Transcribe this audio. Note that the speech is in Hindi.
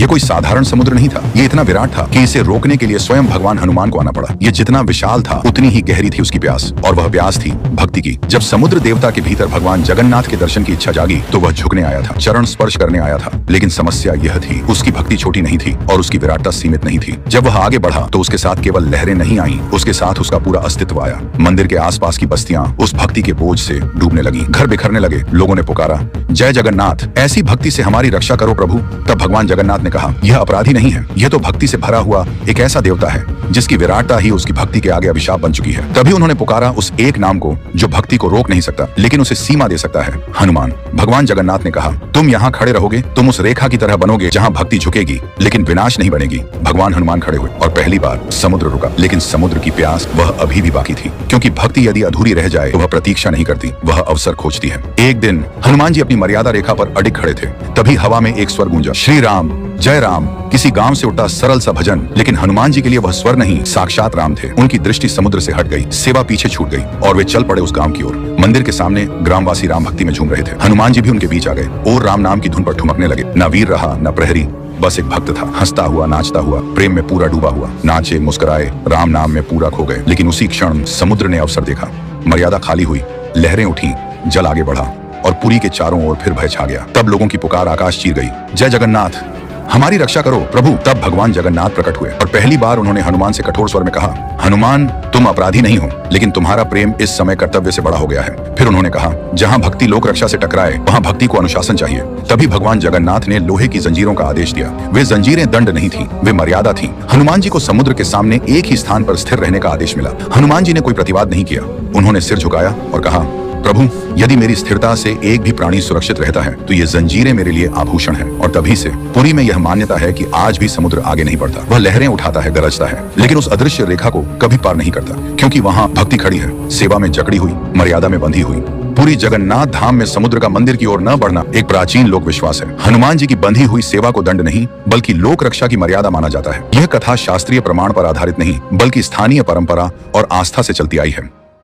ये कोई साधारण समुद्र नहीं था, ये इतना विराट था कि इसे रोकने के लिए स्वयं भगवान हनुमान को आना पड़ा। ये जितना विशाल था उतनी ही गहरी थी उसकी प्यास, और वह प्यास थी भक्ति की। जब समुद्र देवता के भीतर भगवान जगन्नाथ के दर्शन की इच्छा जागी तो वह झुकने आया था, चरण स्पर्श करने आया था। लेकिन समस्या यह थी, उसकी भक्ति छोटी नहीं थी और उसकी विराटता सीमित नहीं थी। जब वह आगे बढ़ा तो उसके साथ केवल लहरें नहीं आईं, उसके साथ उसका पूरा अस्तित्व आया। मंदिर के आसपास की बस्तियां उस भक्ति के बोझ से डूबने लगी, घर बिखरने लगे। लोगों ने पुकारा, जय जगन्नाथ, ऐसी भक्ति से हमारी रक्षा करो प्रभु। तब भगवान जगन्नाथ ने कहा, यह अपराधी नहीं है, यह तो भक्ति से भरा हुआ एक ऐसा देवता है जिसकी विराटता ही उसकी भक्ति के आगे अभिशाप बन चुकी है। तभी उन्होंने पुकारा उस एक नाम को जो भक्ति को रोक नहीं सकता लेकिन उसे सीमा दे सकता है, हनुमान। भगवान जगन्नाथ ने कहा, तुम यहाँ खड़े रहोगे, तुम उस रेखा की तरह बनोगे जहाँ भक्ति झुकेगी लेकिन विनाश नहीं बनेगी। भगवान हनुमान खड़े हुए और पहली बार समुद्र रुका, लेकिन समुद्र की प्यास वह अभी भी बाकी थी, क्योंकि भक्ति यदि अधूरी रह जाए तो वह प्रतीक्षा नहीं करती, वह अवसर खोजती है। एक दिन हनुमान जी अपनी मर्यादा रेखा पर अडिग खड़े थे, तभी हवा में एक स्वर गूंजा, श्री राम जय राम। किसी गांव से उठा सरल सा भजन, लेकिन हनुमान जी के लिए वह स्वर नहीं, साक्षात राम थे। उनकी दृष्टि समुद्र से हट गई, सेवा पीछे छूट गई और वे चल पड़े उस गांव की ओर। मंदिर के सामने ग्रामवासी राम भक्ति में झूम रहे थे, हनुमान जी भी उनके बीच आ गए और राम नाम की धुन पर ठुमकने लगे। न वीर रहा न प्रहरी, बस एक भक्त था, हंसता हुआ नाचता हुआ, प्रेम में पूरा डूबा हुआ। नाचे मुस्कुराए, राम नाम में पूरा खो गए। लेकिन उसी क्षण समुद्र ने अवसर देखा, मर्यादा खाली हुई, लहरें उठी, जल आगे बढ़ा और पुरी के चारों ओर फिर भय छा गया। तब लोगों की पुकार आकाश चीर गई, जय जगन्नाथ, हमारी रक्षा करो प्रभु। तब भगवान जगन्नाथ प्रकट हुए और पहली बार उन्होंने हनुमान से कठोर स्वर में कहा, हनुमान तुम अपराधी नहीं हो, लेकिन तुम्हारा प्रेम इस समय कर्तव्य से बड़ा हो गया है। फिर उन्होंने कहा, जहां भक्ति लोक रक्षा से टकराए वहां भक्ति को अनुशासन चाहिए। तभी भगवान जगन्नाथ ने लोहे की जंजीरों का आदेश दिया। वे जंजीरें दंड नहीं थी, वे मर्यादा थी। हनुमान जी को समुद्र के सामने एक ही स्थान पर स्थिर रहने का आदेश मिला। हनुमान जी ने कोई प्रतिवाद नहीं किया, उन्होंने सिर झुकाया और कहा, प्रभु यदि मेरी स्थिरता से एक भी प्राणी सुरक्षित रहता है तो ये जंजीरें मेरे लिए आभूषण है। और तभी से पुरी में यह मान्यता है कि आज भी समुद्र आगे नहीं बढ़ता, वह लहरें उठाता है, गरजता है, लेकिन उस अदृश्य रेखा को कभी पार नहीं करता, क्योंकि वहां भक्ति खड़ी है, सेवा में जकड़ी हुई, मर्यादा में बंधी हुई। पूरी जगन्नाथ धाम में समुद्र का मंदिर की ओर न बढ़ना एक प्राचीन लोक विश्वास है। हनुमान जी की बंधी हुई सेवा को दंड नहीं बल्कि लोक रक्षा की मर्यादा माना जाता है। यह कथा शास्त्रीय प्रमाण पर आधारित नहीं बल्कि स्थानीय परंपरा और आस्था से चलती आई है।